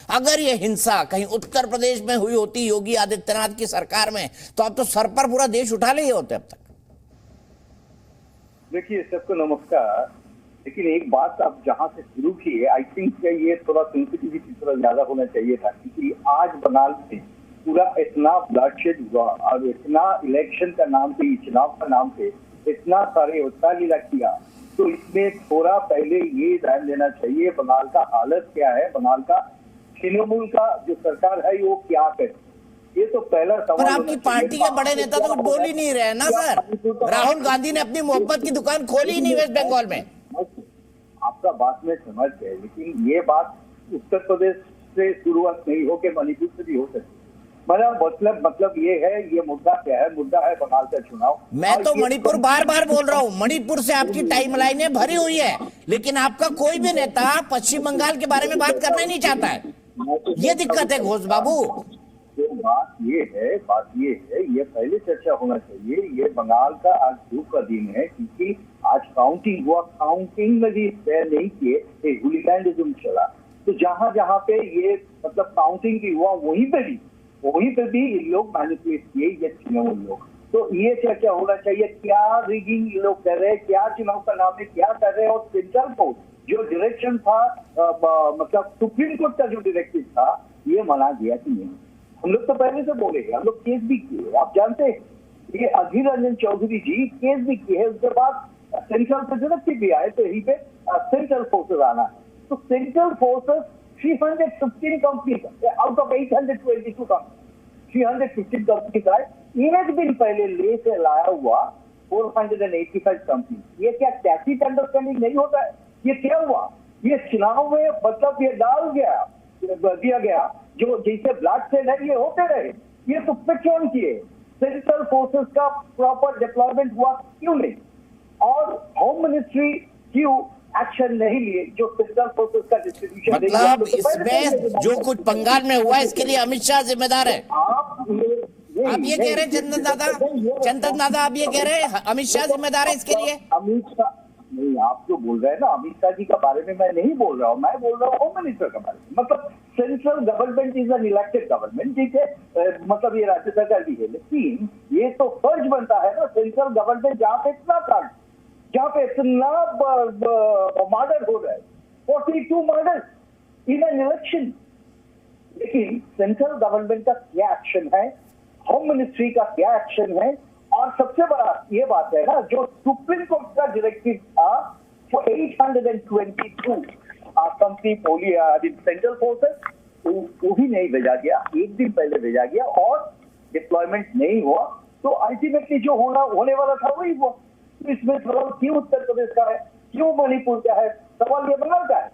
अगर ये हिंसा कहीं उत्तर प्रदेश में हुई होती योगी आदित्यनाथ की सरकार में, तो अब तो सर पर पूरा देश उठा लिए होते अब तक। देखिए, सबको नमस्कार। लेकिन एक बात आप जहां से शुरू किए, आई थिंक ये थोड़ा सेंसिटिविटी थोड़ा ज्यादा होना चाहिए था, क्योंकि आज बंगाल में पूरा इतना ब्लडशेड हुआ और इतना इलेक्शन का नाम पे, चुनाव का नाम पे इतना सारे उत्साह लीला किया, तो इसमें थोड़ा पहले ये ध्यान देना चाहिए बंगाल का हालत क्या है, बंगाल का तृणमूल का जो सरकार है वो क्या करे। ये तो पहला सवाल। पर आपकी पार्टी के बड़े नेता तो कुछ बोल ही नहीं रहे ना सर। राहुल गांधी ने अपनी मोहब्बत की दुकान खोली ही नहीं वेस्ट बंगाल में। आपका बात में समझ है, लेकिन ये बात उत्तर प्रदेश से शुरुआत नहीं हो के मणिपुर से भी हो सकती। मतलब ये है, ये मुद्दा क्या है? मुद्दा है बंगाल का चुनाव। मैं तो मणिपुर बार बार बोल रहा हूँ, मणिपुर से आपकी टाइमलाइनें भरी हुई है, लेकिन आपका कोई भी नेता पश्चिम बंगाल के बारे में बात करना नहीं चाहता है। ये दिक्कत है घोष बाबू। बात ये है, ये पहले चर्चा होना चाहिए। ये बंगाल का आज दुख का दिन है, क्योंकि आज काउंटिंग हुआ, काउंटिंग में भी तय नहीं किए, हुलिगैनिज्म चला। तो जहां जहां पे ये मतलब काउंटिंग की हुआ, वहीं पे भी इन लोग मैनिपुलेट किए, ये तृणमूल लोग। तो ये चर्चा होना चाहिए, क्या रिगिंग ये लोग कर रहे हैं, क्या चुनाव का नाम है, क्या कर रहे हैं। और सेंट्रल कोर्ट जो डायरेक्शन था, मतलब सुप्रीम कोर्ट का जो डायरेक्टिव था, ये माना गया कि नहीं। हम लोग तो पहले से बोले, हम लोग केस भी किए, आप जानते हैं। ये अधीर रंजन चौधरी जी केस भी किए, उसके बाद सेंट्रल से डायरेक्टिव भी आए, तो यहीं पे सेंट्रल फोर्सेस आना है। तो central forces 315 companies out of 822 company, 315 companies आए। एक दिन पहले ले से लाया हुआ 485 कंपनी। ये क्या टैक्टिक अंडरस्टैंडिंग नहीं होता है? ये क्या हुआ? ये चुनाव में मतलब ये दिया गया जो जैसे ब्लड से है, ये होते रहे। ये तो क्यों किए? सेंट्रल फोर्सेस का प्रॉपर डिप्लॉयमेंट हुआ क्यों नहीं? और होम मिनिस्ट्री क्यों एक्शन नहीं लिए जो सेंट्रल फोर्सेस का डिस्ट्रीब्यूशन? मतलब इसमें जो कुछ बंगाल में हुआ, इसके लिए अमित शाह जिम्मेदार है। आप ये कह रहे हैं चंदन दादा, आप ये कह रहे हैं अमित शाह जिम्मेदार है इसके लिए? अमित शाह नहीं, आप जो बोल रहे हैं ना, अमित शाह जी के बारे में मैं नहीं बोल रहा हूँ, मैं बोल रहा हूँ होम मिनिस्टर के बारे में। मतलब central government is an elected government, ठीक है, मतलब ये राज्य सरकार भी है, लेकिन ये तो फर्ज बनता है ना सेंट्रल गवर्नमेंट जहाँ पे इतना कांड, जहाँ पे इतना मर्डर हो रहा है, 42 मर्डर इन एन इलेक्शन, लेकिन सेंट्रल गवर्नमेंट का क्या एक्शन है, होम मिनिस्ट्री का क्या एक्शन है? और सबसे बड़ा ये बात है ना, जो सुप्रीम कोर्ट का डायरेक्टिव था 822 कंपनी सेंट्रल फोर्सेस, वो भी नहीं भेजा गया, एक दिन पहले भेजा गया और डिप्लॉयमेंट नहीं हुआ। तो अल्टीमेटली जो होने वाला था वही हुआ। तो इसमें सवाल क्यों उत्तर प्रदेश का है, क्यों मणिपुर का है? सवाल ये बंगाल का है।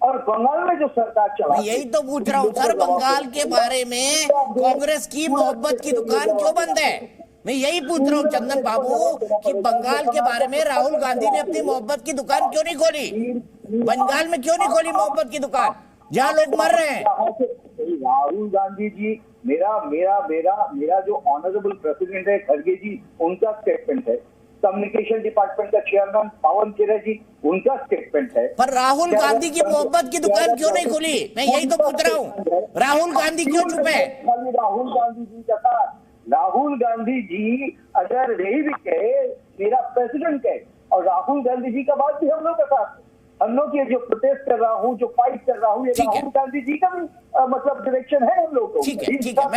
और बंगाल में जो सरकार चला, यही तो पूछ रहा हूँ सर, बंगाल के बारे में कांग्रेस की मोहब्बत की दुकान क्यों बंद है? मैं यही पूछ रहा हूँ चंदन बाबू कि बंगाल के बारे में राहुल गांधी ने अपनी मोहब्बत की दुकान क्यों नहीं खोली? बंगाल में क्यों नहीं खोली मोहब्बत की दुकान, जहाँ लोग मर रहे हैं? राहुल गांधी जी, मेरा जो ऑनरेबल प्रेसिडेंट है खड़गे जी, उनका स्टेटमेंट है। कम्युनिकेशन डिपार्टमेंट का चेयरमैन पवन खेड़ा जी, उनका स्टेटमेंट है। पर राहुल गांधी की मोहब्बत की दुकान क्यों नहीं खुली? मैं यही तो पूछ रहा हूँ, राहुल गांधी क्यों चुप है? राहुल गांधी जी अगर नहीं भी कहे, मेरा प्रेसिडेंट कहे, और राहुल गांधी जी का बात भी हम लोग के साथ, हम लोग ये जो प्रोटेस्ट कर रहा हूँ, जो फाइट कर रहा हूँ, ये राहुल गांधी जी का भी मतलब डायरेक्शन है हम लोग को। ठीक है,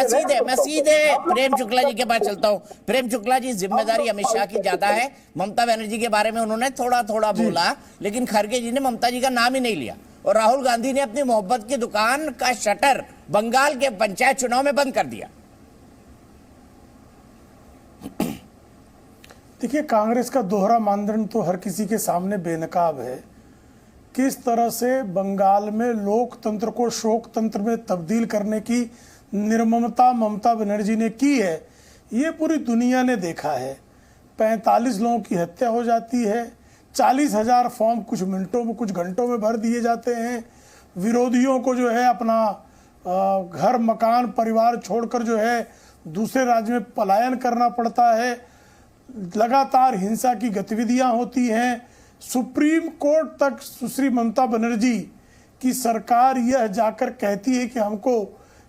मैं सीधे प्रेम शुक्ला जी के पास चलता हूँ। प्रेम शुक्ला जी, जिम्मेदारी अमित शाह की ज्यादा है। ममता बनर्जी के बारे में उन्होंने थोड़ा थोड़ा बोला, लेकिन खड़गे जी ने ममता जी का नाम ही नहीं लिया। और राहुल गांधी ने अपनी मोहब्बत की दुकान का शटर बंगाल के पंचायत चुनाव में बंद कर दिया। देखिए, कांग्रेस का दोहरा मानदंड तो हर किसी के सामने बेनकाब है। किस तरह से बंगाल में लोकतंत्र को शोक तंत्र में तब्दील करने की निर्ममता ममता बनर्जी ने की है, ये पूरी दुनिया ने देखा है। 45 लोगों की हत्या हो जाती है, 40,000 फॉर्म कुछ मिनटों में, कुछ घंटों में भर दिए जाते हैं। विरोधियों को जो है अपना घर मकान परिवार छोड़कर जो है दूसरे राज्य में पलायन करना पड़ता है। लगातार हिंसा की गतिविधियां होती हैं। सुप्रीम कोर्ट तक सुश्री ममता बनर्जी कि सरकार यह जाकर कहती है कि हमको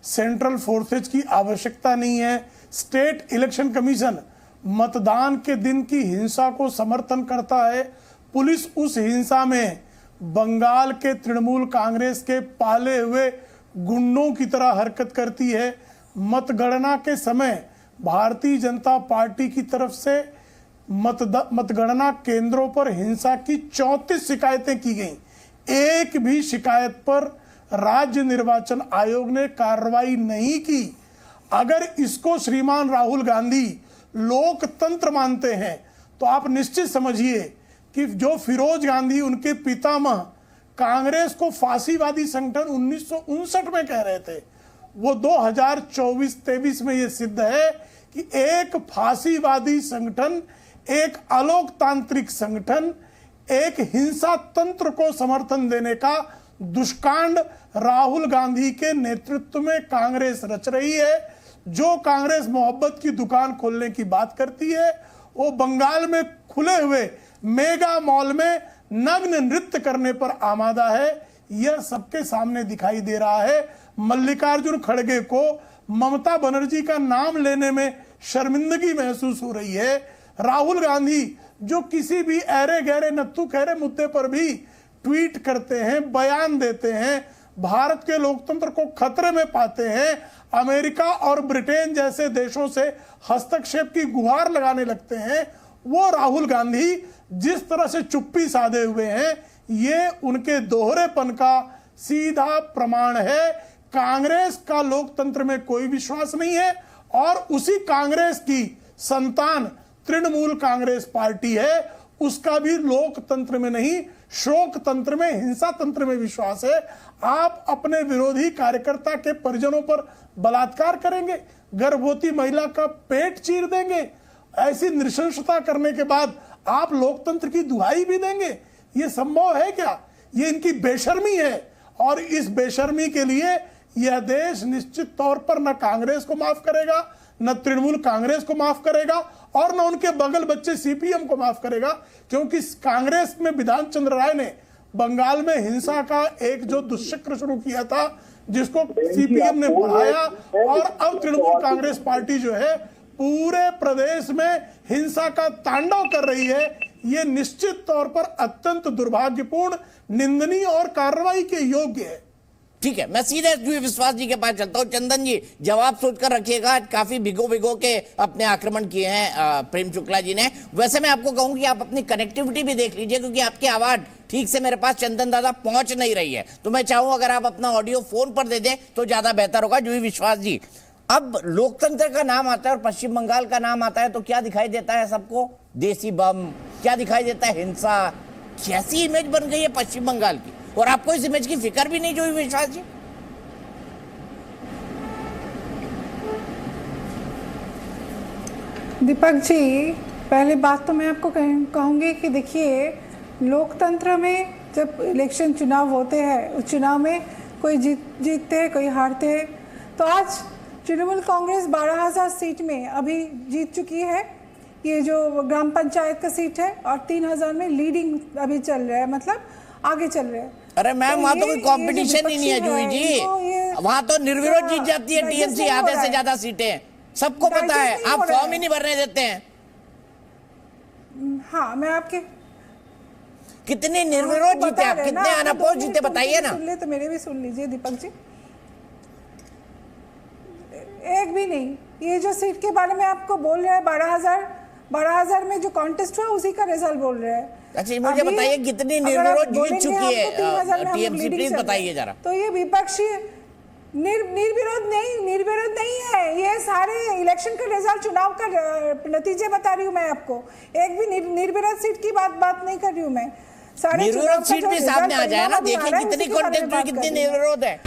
सेंट्रल फोर्सेज की आवश्यकता नहीं है, स्टेट इलेक्शन कमीशन मतदान के दिन की हिंसा को समर्थन करता है, पुलिस उस हिंसा में बंगाल के तृणमूल कांग्रेस के पाले हुए गुंडों की तरह हरकत करती है। मतगणना के समय भारतीय जनता पार्टी की तरफ से मतगणना केंद्रों पर हिंसा की 34 शिकायतें की गईं। एक भी शिकायत पर राज्य निर्वाचन आयोग ने कार्रवाई नहीं की। अगर इसको श्रीमान राहुल गांधी लोकतंत्र मानते हैं तो आप निश्चित समझिए कि जो फिरोज गांधी उनके पितामह कांग्रेस को फांसीवादी संगठन 1959 में कह रहे थे, वो 2024-23 में ये सिद्ध है कि एक फांसीवादी संगठन, एक अलोकतांत्रिक संगठन, एक हिंसा तंत्र को समर्थन देने का दुष्कांड राहुल गांधी के नेतृत्व में कांग्रेस रच रही है। जो कांग्रेस मोहब्बत की दुकान खोलने की बात करती है, वो बंगाल में खुले हुए मेगा मॉल में नग्न नृत्य करने पर आमादा है। यह सबके सामने दिखाई दे रहा है। मल्लिकार्जुन खड़गे को ममता बनर्जी का नाम लेने में शर्मिंदगी महसूस हो रही है। राहुल गांधी जो किसी भी ऐरे गहरे नत्थु खैरे मुद्दे पर भी ट्वीट करते हैं, बयान देते हैं, भारत के लोकतंत्र को खतरे में पाते हैं, अमेरिका और ब्रिटेन जैसे देशों से हस्तक्षेप की गुहार लगाने लगते हैं, वो राहुल गांधी जिस तरह से चुप्पी साधे हुए हैं, ये उनके दोहरेपन का सीधा प्रमाण है। कांग्रेस का लोकतंत्र में कोई विश्वास नहीं है और उसी कांग्रेस की संतान तृणमूल कांग्रेस पार्टी है, उसका भी लोकतंत्र में नहीं, शोक तंत्र में, हिंसा तंत्र में विश्वास है। आप अपने विरोधी कार्यकर्ता के परिजनों पर बलात्कार करेंगे, गर्भवती महिला का पेट चीर देंगे, ऐसी नृशंसता करने के बाद आप लोकतंत्र की दुहाई भी देंगे? ये संभव है क्या? ये इनकी बेशर्मी है और इस बेशर्मी के लिए यह देश निश्चित तौर पर न कांग्रेस को माफ करेगा, न तृणमूल कांग्रेस को माफ करेगा और न उनके बगल बच्चे सीपीएम को माफ करेगा, क्योंकि कांग्रेस में विधान चंद्र राय ने बंगाल में हिंसा का एक जो दुष्चक्र शुरू किया था, जिसको सीपीएम ने बढ़ाया और अब तृणमूल कांग्रेस पार्टी जो है पूरे प्रदेश में हिंसा का तांडव कर रही है। ये निश्चित तौर पर अत्यंत दुर्भाग्यपूर्ण, निंदनीय और कार्रवाई के योग्य है। ठीक है, मैं सीधे जी विश्वास जी के पास चलता हूं। चंदन जी, जवाब सोचकर रखिएगा। काफी भिगो के अपने आक्रमण किए हैं प्रेम शुक्ला जी ने। वैसे मैं आपको कहूं कि आप अपनी कनेक्टिविटी भी देख लीजिए, क्योंकि आपकी आवाज ठीक से मेरे पास चंदन दादा पहुंच नहीं रही है। तो मैं चाहूं अगर आप अपना ऑडियो फोन पर दे दें तो ज्यादा बेहतर होगा। जी विश्वास जी, अब लोकतंत्र का नाम आता है और पश्चिम बंगाल का नाम आता है तो क्या दिखाई देता है सबको? देसी बम, क्या दिखाई देता है? हिंसा। कैसी इमेज बन गई है पश्चिम बंगाल की, और आपको इस इमेज की फिक्र भी नहीं जो विश्वास जी? दीपक जी, पहली बात तो मैं आपको कहूँगी कि देखिए, लोकतंत्र में जब इलेक्शन चुनाव होते हैं, उस चुनाव में कोई जीतते हैं, कोई हारते हैं। तो आज तृणमूल कांग्रेस 12,000 सीट में अभी जीत चुकी है, ये जो ग्राम पंचायत का सीट है, और 3,000 में लीडिंग अभी चल रहा है, मतलब आगे चल रहे हैं। अरे मैम, वहां तो कोई कंपटीशन ही नहीं है जूही जी, वहां तो निर्विरोध जीत जाती है टीएमसी आधे से ज्यादा सीटें, सबको पता है। आप फॉर्म ही नहीं भरने देते हैं। हाँ, मैं आपके कितने निर्विरोध जीते आप, कितने अनअपोज जीते बताइए ना। सुन ले तो मेरे भी सुन लीजिए दीपक जी। एक भी नहीं। ये जो सीट के बारे में आपको बोल रहे हैं 12,000 में जो कॉन्टेस्ट हुआ उसी का रिजल्ट बोल रहे हैं। अच्छा, मुझे बताइए कितनी निर्विरोध जीत चुकी है टीएमसी, प्लीज बताइए जरा। तो ये विपक्षी निर्विरोध नहीं है, ये सारे इलेक्शन का रिजल्ट, चुनाव का नतीजे बता रही हूँ मैं आपको। एक भी निर्विरोध सीट की बात नहीं कर रही हूँ मैं। सारे निर्विरोध सीट भी सामने आ जाए ना, देखिए कितनी कॉन्टेस्ट हुई, कितनी निर्विरोध है।